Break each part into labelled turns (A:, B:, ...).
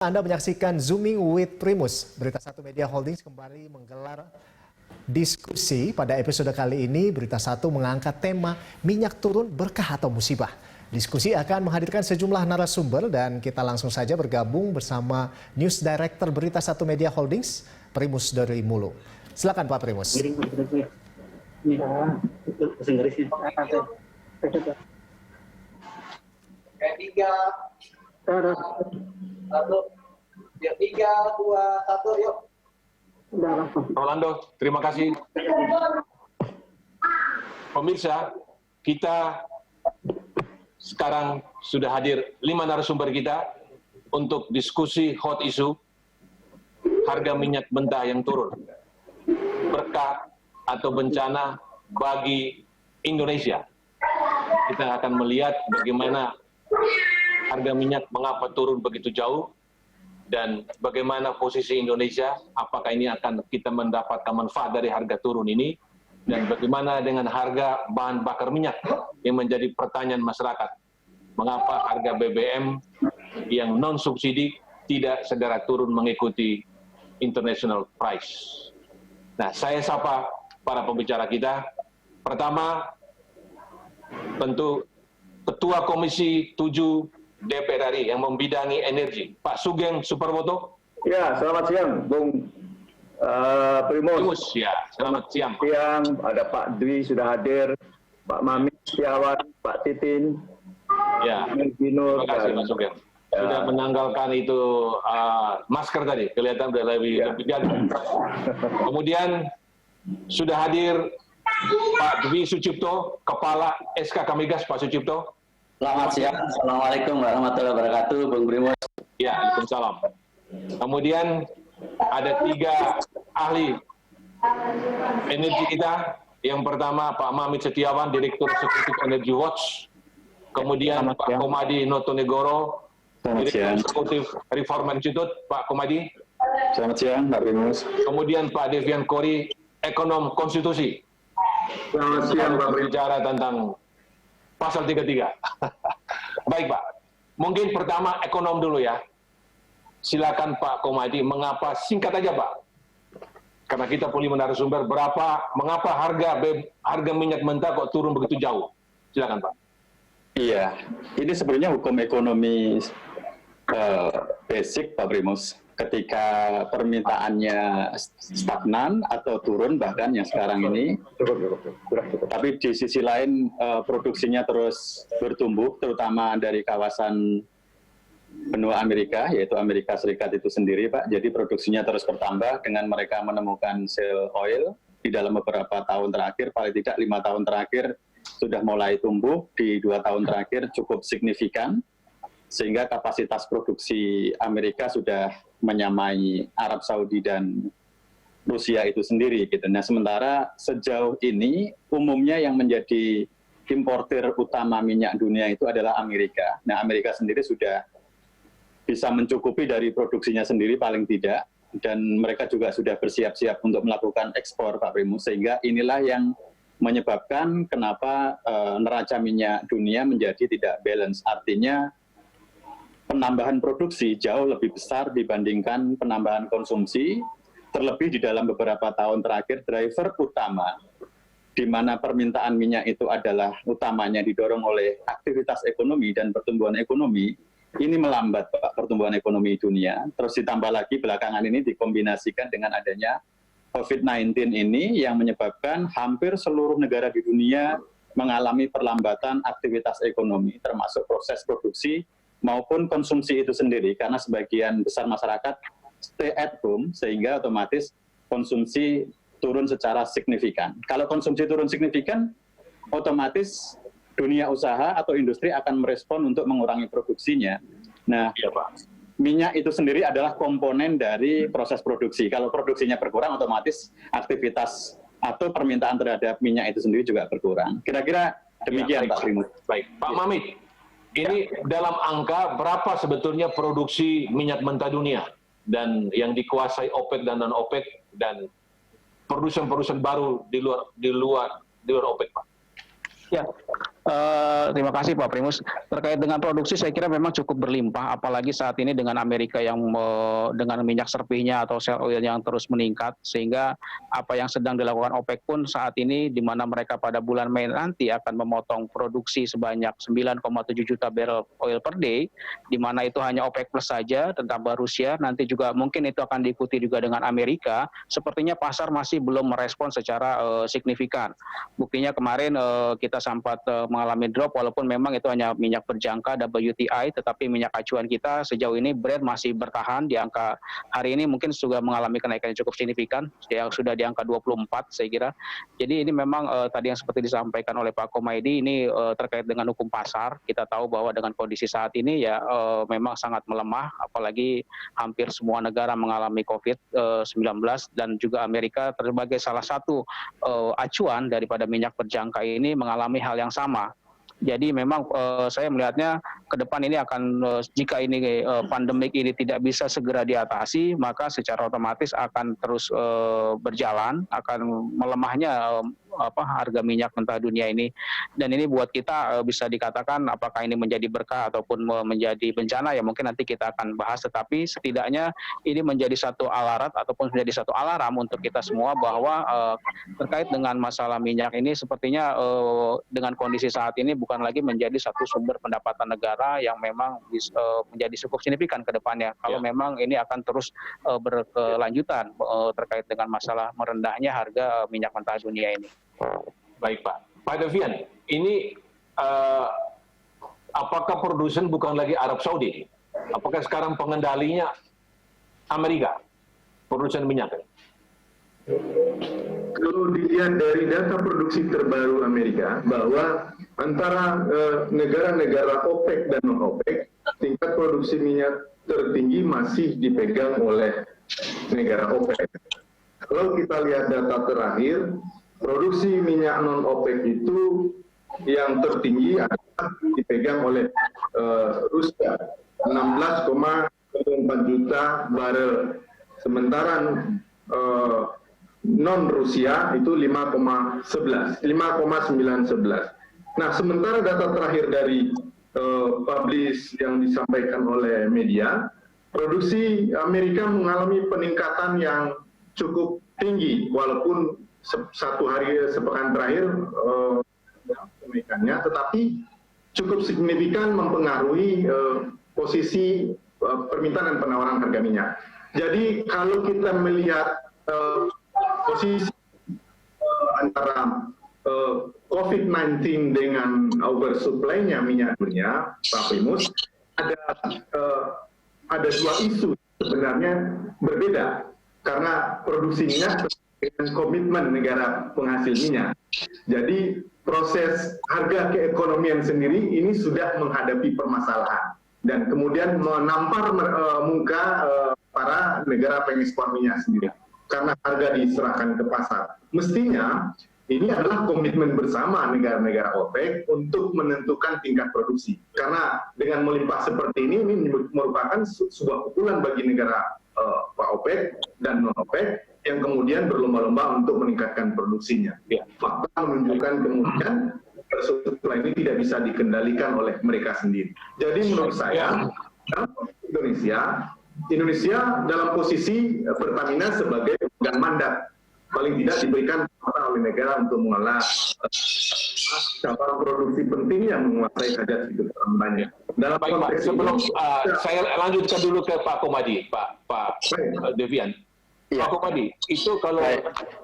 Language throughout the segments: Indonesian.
A: Anda menyaksikan Zooming with Primus. Berita Satu Media Holdings kembali menggelar diskusi. Pada episode kali ini, Berita Satu mengangkat tema minyak turun berkah atau musibah. Diskusi akan menghadirkan sejumlah narasumber dan kita langsung saja bergabung bersama News Director Berita Satu Media Holdings, Primus dari Mulu. Silakan Pak Primus.
B: Satu, ya 3, 2, 1, yuk.
C: Orlando, terima kasih. Pemirsa, kita sekarang sudah hadir 5 narasumber kita untuk diskusi hot issue harga minyak mentah yang turun. Berkah atau bencana bagi Indonesia. Kita akan melihat bagaimana harga minyak mengapa turun begitu jauh dan bagaimana posisi Indonesia, apakah ini akan kita mendapatkan manfaat dari harga turun ini, dan bagaimana dengan harga bahan bakar minyak yang menjadi pertanyaan masyarakat. Mengapa harga BBM yang non-subsidi tidak segera turun mengikuti international price. Nah, saya sapa para pembicara kita. Pertama, tentu Ketua Komisi 7 DPR RI yang membidangi energi, Pak Sugeng Suparwoto.
D: Ya, selamat siang, Bung Primus.
C: Ya, selamat siang.
D: Siang, ada Pak Dwi sudah hadir, Pak Mami Setiawan, Pak Titin,
C: Ya,
D: Gino,
C: terima kasih Pak Sugeng. Sudah menanggalkan itu masker tadi, kelihatan sudah lebih jaga. Kemudian sudah hadir Pak Dwi Sucipto, Kepala SK Kamigas, Pak Sucipto.
E: Selamat siang, Assalamualaikum warahmatullahi wabarakatuh, Bung Primus.
C: Ya, Waalaikumsalam. Kemudian ada 3 ahli energi kita. Yang pertama Pak Mamit Setiawan, Direktur Eksekutif Energy Watch. Kemudian Pak Komadi Notonegoro, Direktur Eksekutif Reform Institute. Pak Komadi.
E: Selamat siang, Pak Primus.
C: Kemudian Pak Devian Kori, Ekonom Konstitusi.
D: Selamat siang, Pak Primus.
C: Bicara tentang Pasal 33. Baik Pak, mungkin pertama ekonom dulu ya. Silakan Pak Komadi, mengapa, singkat aja Pak. Karena kita perlu narasumber, mengapa harga minyak mentah kok turun begitu jauh? Silakan Pak.
E: Iya, ini sebenarnya hukum ekonomi basic Pak Primus. Ketika permintaannya stagnan atau turun bahkan yang sekarang ini, tapi di sisi lain produksinya terus bertumbuh, terutama dari kawasan benua Amerika, yaitu Amerika Serikat itu sendiri Pak. Jadi produksinya terus bertambah dengan mereka menemukan shale oil di dalam beberapa tahun terakhir, paling tidak 5 tahun terakhir sudah mulai tumbuh, di 2 tahun terakhir cukup signifikan, sehingga kapasitas produksi Amerika sudah menyamai Arab Saudi dan Rusia itu sendiri gitu. Nah, sementara sejauh ini umumnya yang menjadi importir utama minyak dunia itu adalah Amerika. Nah, Amerika sendiri sudah bisa mencukupi dari produksinya sendiri paling tidak, dan mereka juga sudah bersiap-siap untuk melakukan ekspor Pak Primus, sehingga inilah yang menyebabkan kenapa neraca minyak dunia menjadi tidak balance. Artinya penambahan produksi jauh lebih besar dibandingkan penambahan konsumsi, terlebih di dalam beberapa tahun terakhir driver utama di mana permintaan minyak itu adalah utamanya didorong oleh aktivitas ekonomi dan pertumbuhan ekonomi, ini melambat Pak, pertumbuhan ekonomi dunia. Terus ditambah lagi belakangan ini dikombinasikan dengan adanya COVID-19 ini yang menyebabkan hampir seluruh negara di dunia mengalami perlambatan aktivitas ekonomi, termasuk proses produksi maupun konsumsi itu sendiri, karena sebagian besar masyarakat stay at home, sehingga otomatis konsumsi turun secara signifikan. Kalau konsumsi turun signifikan, otomatis dunia usaha atau industri akan merespon untuk mengurangi produksinya. Nah, minyak itu sendiri adalah komponen dari proses produksi. Kalau produksinya berkurang, otomatis aktivitas atau permintaan terhadap minyak itu sendiri juga berkurang. Kira-kira demikian Pak Primus.
C: Baik, Pak Mamit. Ini dalam angka berapa sebetulnya produksi minyak mentah dunia dan yang dikuasai OPEC dan non OPEC dan produsen baru di luar OPEC, Pak?
F: Ya, Terima kasih Pak Primus. Terkait dengan produksi saya kira memang cukup berlimpah, apalagi saat ini dengan Amerika yang dengan minyak serpihnya atau shale oil yang terus meningkat, sehingga apa yang sedang dilakukan OPEC pun saat ini, di mana mereka pada bulan Mei nanti akan memotong produksi sebanyak 9,7 juta barrel oil per day, di mana itu hanya OPEC plus saja, ditambah Rusia, nanti juga mungkin itu akan diikuti juga dengan Amerika. Sepertinya pasar masih belum merespon secara signifikan. Buktinya kemarin kita sempat mengalami drop, walaupun memang itu hanya minyak berjangka WTI, tetapi minyak acuan kita sejauh ini Brent masih bertahan di angka, hari ini mungkin juga mengalami kenaikan yang cukup signifikan, yang sudah di angka 24 saya kira. Jadi ini memang tadi yang seperti disampaikan oleh Pak Komaydi, ini terkait dengan hukum pasar. Kita tahu bahwa dengan kondisi saat ini ya memang sangat melemah, apalagi hampir semua negara mengalami COVID-19 dan juga Amerika sebagai salah satu acuan daripada minyak berjangka ini mengalami hal yang sama. Jadi memang saya melihatnya ke depan ini akan, jika ini pandemik ini tidak bisa segera diatasi, maka secara otomatis akan terus berjalan, akan melemahnya harga minyak mentah dunia ini. Dan ini buat kita bisa dikatakan apakah ini menjadi berkah ataupun menjadi bencana, ya mungkin nanti kita akan bahas, tetapi setidaknya ini menjadi satu alarat ataupun menjadi satu alarm untuk kita semua bahwa terkait dengan masalah minyak ini sepertinya dengan kondisi saat ini bukan lagi menjadi satu sumber pendapatan negara yang memang menjadi cukup signifikan ke depannya. Kalau memang ini akan terus berkelanjutan terkait dengan masalah merendahnya harga minyak mentah dunia ini.
C: Baik Pak. Pak Devian, ini apakah produsen bukan lagi Arab Saudi? Apakah sekarang pengendalinya Amerika, produsen minyak?
G: Kalau dilihat dari data produksi terbaru Amerika, bahwa antara negara-negara OPEC dan non-OPEC, tingkat produksi minyak tertinggi masih dipegang oleh negara OPEC. Kalau kita lihat data terakhir, produksi minyak non-OPEC itu yang tertinggi adalah dipegang oleh Rusia, 16,4 juta barel. Sementara non-Rusia itu 5,911. Nah, sementara data terakhir dari publish yang disampaikan oleh media, produksi Amerika mengalami peningkatan yang cukup tinggi, walaupun sepekan terakhir kenaikannya, tetapi cukup signifikan mempengaruhi posisi permintaan dan penawaran harga minyak. Jadi kalau kita melihat posisi antara COVID-19 dengan oversupply-nya minyak dunia, Pak Primus, ada dua isu sebenarnya berbeda, karena produksi minyak dengan komitmen negara penghasil minyak. Jadi proses harga keekonomian sendiri ini sudah menghadapi permasalahan dan kemudian menampar muka para negara pengekspor minyak sendiri karena harga diserahkan ke pasar. Mestinya ini adalah komitmen bersama negara-negara OPEC untuk menentukan tingkat produksi. Karena dengan melimpah seperti ini merupakan sebuah pukulan bagi negara OPEC dan non-OPEC yang kemudian berlomba-lomba untuk meningkatkan produksinya. Fakta menunjukkan kemudian supply ini tidak bisa dikendalikan oleh mereka sendiri. Jadi menurut saya, Indonesia dalam posisi Pertamina sebagai pemegang mandat, paling tidak diberikan oleh negara untuk mengelola cabang produksi penting yang menguasai hajat hidup orang banyak. Dalam
C: baik Pak, sebelum saya lanjutkan dulu ke Pak Komadi, Pak Devian. Pak Komadi, itu kalau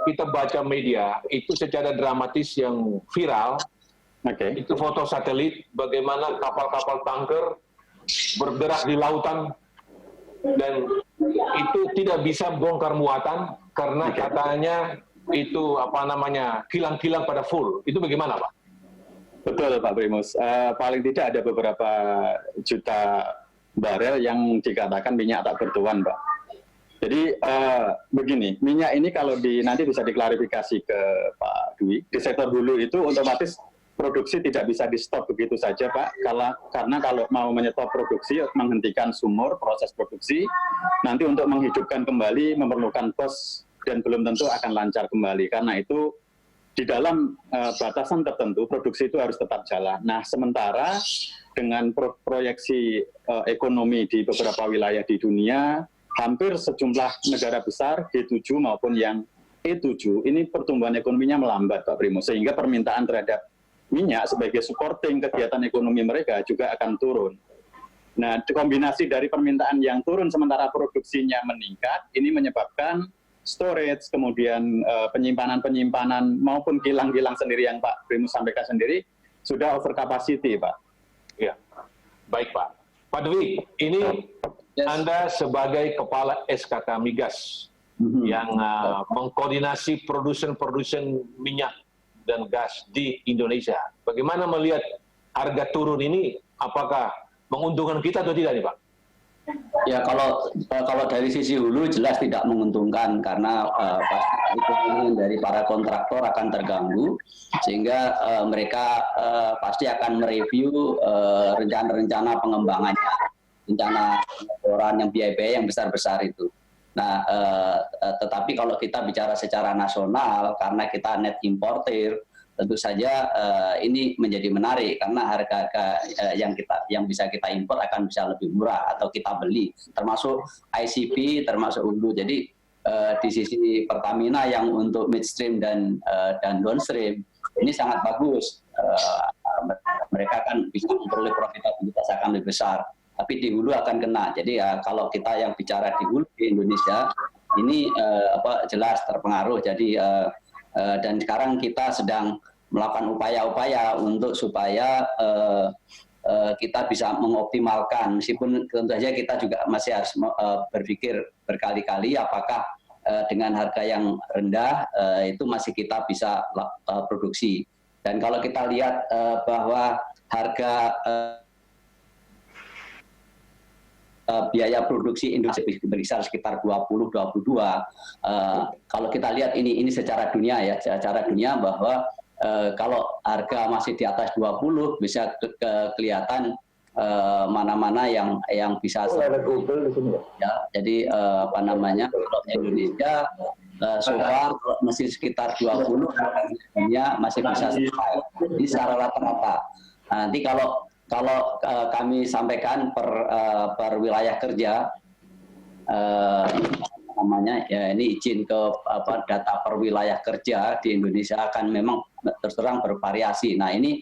C: kita baca media, itu secara dramatis yang viral, itu foto satelit bagaimana kapal-kapal tanker bergerak di lautan dan itu tidak bisa bongkar muatan karena katanya itu kilang-kilang pada full. Itu bagaimana Pak?
E: Betul Pak Primus. Paling tidak ada beberapa juta barel yang dikatakan minyak tak bertuan Pak. Jadi begini, minyak ini kalau nanti bisa diklarifikasi ke Pak Dwi, di sektor hulu itu otomatis produksi tidak bisa di stop begitu saja Pak, karena kalau mau menyetop produksi, menghentikan sumur, proses produksi, nanti untuk menghidupkan kembali memerlukan kos dan belum tentu akan lancar kembali. Karena itu di dalam batasan tertentu produksi itu harus tetap jalan. Nah, sementara dengan proyeksi ekonomi di beberapa wilayah di dunia, hampir sejumlah negara besar G7 maupun yang E7 ini pertumbuhan ekonominya melambat, Pak Primus, sehingga permintaan terhadap minyak sebagai supporting kegiatan ekonomi mereka juga akan turun. Nah, kombinasi dari permintaan yang turun sementara produksinya meningkat, ini menyebabkan storage, kemudian penyimpanan maupun kilang-kilang sendiri yang Pak Primus sampaikan sendiri, sudah over capacity, Pak.
C: Ya, baik Pak. Pak Dwi, ini Anda sebagai Kepala SKK Migas yang mengkoordinasi produsen minyak dan gas di Indonesia. Bagaimana melihat harga turun ini, apakah menguntungkan kita atau tidak nih Pak?
H: Ya, kalau dari sisi hulu jelas tidak menguntungkan karena ekonomi dari para kontraktor akan terganggu sehingga mereka pasti akan mereview rencana-rencana pengembangannya, rencana pengeboran yang biaya-biaya yang besar-besar itu. Nah, tetapi kalau kita bicara secara nasional karena kita net importer, tentu saja ini menjadi menarik karena harga-harga yang bisa kita impor akan bisa lebih murah atau kita beli, termasuk ICP, termasuk hulu. Jadi di sisi Pertamina yang untuk midstream dan downstream ini sangat bagus. Mereka kan bisa memperoleh profitabilitas akan lebih besar, tapi di hulu akan kena. Jadi kalau kita yang bicara di hulu di Indonesia ini jelas terpengaruh. Jadi dan sekarang kita sedang melakukan upaya-upaya untuk supaya kita bisa mengoptimalkan, meskipun tentu saja kita juga masih harus berpikir berkali-kali apakah dengan harga yang rendah itu masih kita bisa produksi. Dan kalau kita lihat bahwa harga biaya produksi Indonesia berkisar sekitar 20-22. Kalau kita lihat ini secara dunia ya, secara dunia bahwa kalau harga masih di atas 20 bisa kelihatan mana-mana yang bisa ya. Jadi kalau Indonesia so far masih sekitar 20 dunia masih bisa survive. Ini secara rata-rata. Nanti kalau kami sampaikan per wilayah kerja, ya ini izin ke data per wilayah kerja di Indonesia akan memang terus terang bervariasi. Nah ini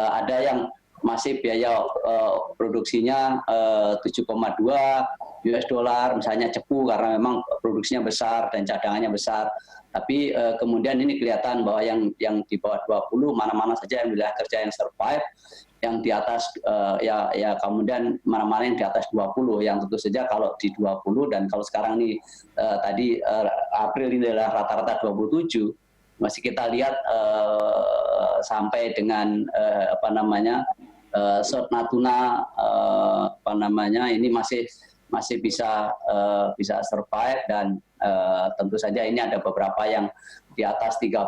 H: ada yang masih biaya produksinya 7,2 US dollar, misalnya cepu karena memang produksinya besar dan cadangannya besar. Tapi kemudian ini kelihatan bahwa yang di bawah 20 mana-mana saja yang wilayah kerja yang survive, yang di atas ya kemudian mana-mana yang di atas 20, yang tentu saja kalau di 20 dan kalau sekarang ini tadi April ini adalah rata-rata 27, masih kita lihat sampai dengan South Natuna ini masih bisa survive dan tentu saja ini ada beberapa yang di atas 30.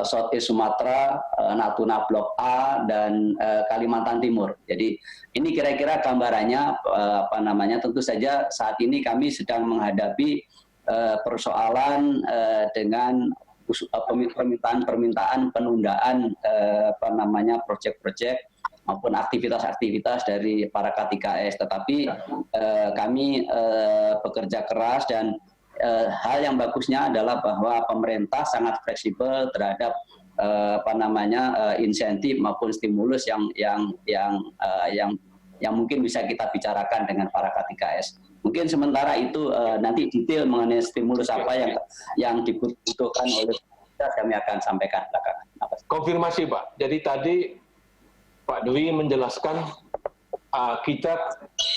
H: Southeast Sumatera, Natuna Blok A dan Kalimantan Timur. Jadi ini kira-kira gambarannya tentu saja saat ini kami sedang menghadapi persoalan dengan permintaan penundaan proyek-proyek maupun aktivitas-aktivitas dari para K3S. Tetapi kami bekerja keras dan hal yang bagusnya adalah bahwa pemerintah sangat fleksibel terhadap insentif maupun stimulus yang mungkin bisa kita bicarakan dengan para K3S. Mungkin sementara itu nanti detail mengenai stimulus apa yang dibutuhkan oleh kita kami akan sampaikan belakangan.
C: Konfirmasi Pak. Jadi tadi Pak Dwi menjelaskan kita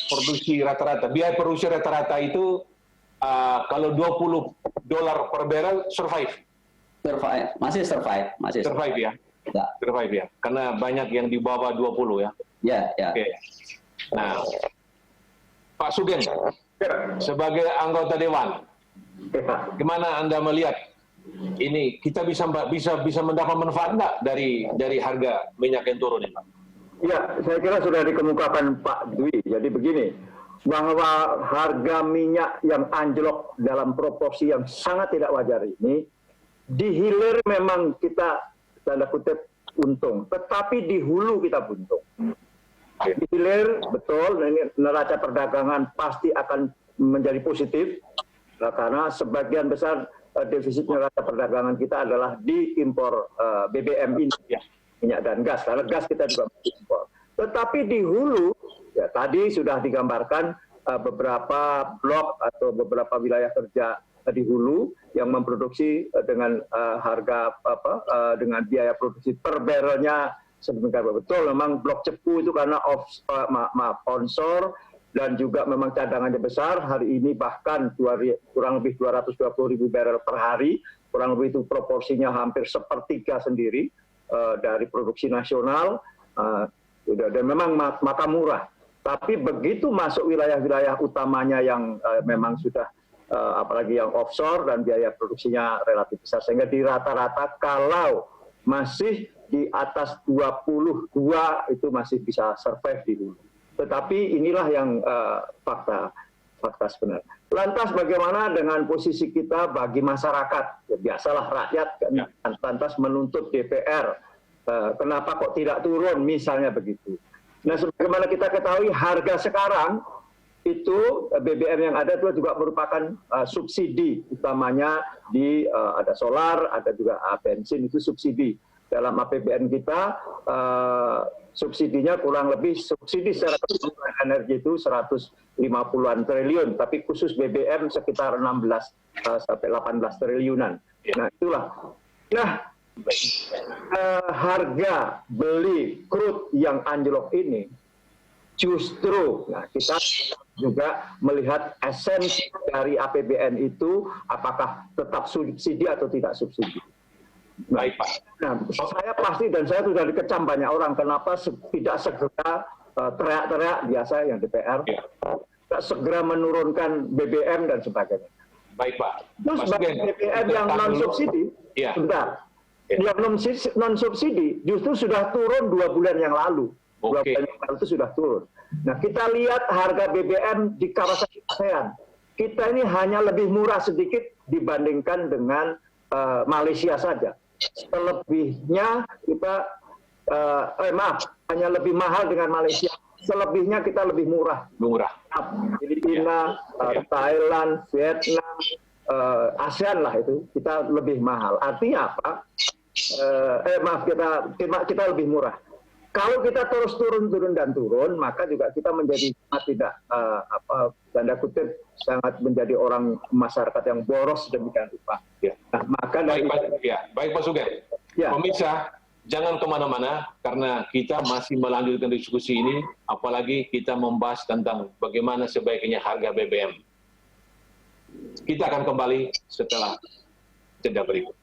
C: produksi rata-rata, biaya produksi rata-rata itu kalau $20 per barrel survive.
H: Masih survive.
C: Survive ya.
H: Ya.
C: Survive ya. Karena banyak yang di bawah 20 ya.
H: Ya.
C: Oke. Nah, Pak Sugeng, sebagai anggota dewan, gimana Anda melihat ini? Kita bisa mendapat manfaat nggak dari harga minyak yang turun ini?
D: Ya, saya kira sudah dikemukakan Pak Dwi. Jadi begini, bahwa harga minyak yang anjlok dalam proporsi yang sangat tidak wajar ini di hilir memang kita tanda kutip untung, tetapi di hulu kita buntung. Di hilir betul, neraca perdagangan pasti akan menjadi positif karena sebagian besar defisit neraca perdagangan kita adalah di impor BBM ini, minyak dan gas, karena gas kita juga impor. Tetapi di hulu, ya tadi sudah digambarkan beberapa blok atau beberapa wilayah kerja di hulu yang memproduksi dengan harga dengan biaya produksi per barrelnya sedemikian betul. Memang blok Cepu itu karena onshore dan juga memang cadangannya besar. Hari ini bahkan kurang lebih 220.000 barrel per hari, kurang lebih itu proporsinya hampir sepertiga sendiri dari produksi nasional, dan memang maka murah. Tapi begitu masuk wilayah-wilayah utamanya yang memang sudah apalagi yang offshore dan biaya produksinya relatif besar, sehingga di rata-rata kalau masih di atas 22 itu masih bisa survive di dulu. Tetapi inilah yang fakta sebenarnya. Lantas bagaimana dengan posisi kita bagi masyarakat? Ya, biasalah rakyat lantas menuntut DPR. Kenapa kok tidak turun misalnya begitu. Nah, sebagaimana kita ketahui harga sekarang itu BBM yang ada itu juga merupakan subsidi, utamanya di ada solar, ada juga bensin, itu subsidi. Dalam APBN kita subsidinya kurang lebih subsidi secara keseluruhan energi itu 150-an triliun, tapi khusus BBM sekitar 16 sampai 18 triliunan. Nah, itulah. Nah, harga beli crude yang anjlok ini justru kita juga melihat esensi dari APBN itu apakah tetap subsidi atau tidak subsidi.
C: Baik, Pak.
D: Nah, saya pasti dan saya sudah dikecam banyak orang kenapa tidak segera teriak-teriak biasa yang DPR, tidak segera menurunkan BBM dan sebagainya.
C: Baik, Pak.
D: Terus bagi BBM yang non subsidi, sebentar. Yang non subsidi justru sudah turun 2 bulan yang lalu. 2 bulan yang lalu itu sudah turun. Nah, kita lihat harga BBM di kawasan ASEAN. Kita ini hanya lebih murah sedikit dibandingkan dengan Malaysia saja. Selebihnya kita, hanya lebih mahal dengan Malaysia. Selebihnya kita lebih murah. Filipina, Thailand, Vietnam, ASEAN lah itu kita lebih mahal. Artinya apa? Kita lebih murah. Kalau kita terus turun dan turun, maka juga kita menjadi tidak tanda kutip sangat menjadi orang masyarakat yang boros demikian rupa. Nah, maka
C: baik Pak Sugeng. Pemirsa, jangan kemana-mana karena kita masih melanjutkan diskusi ini, apalagi kita membahas tentang bagaimana sebaiknya harga BBM. Kita akan kembali setelah jeda berikut.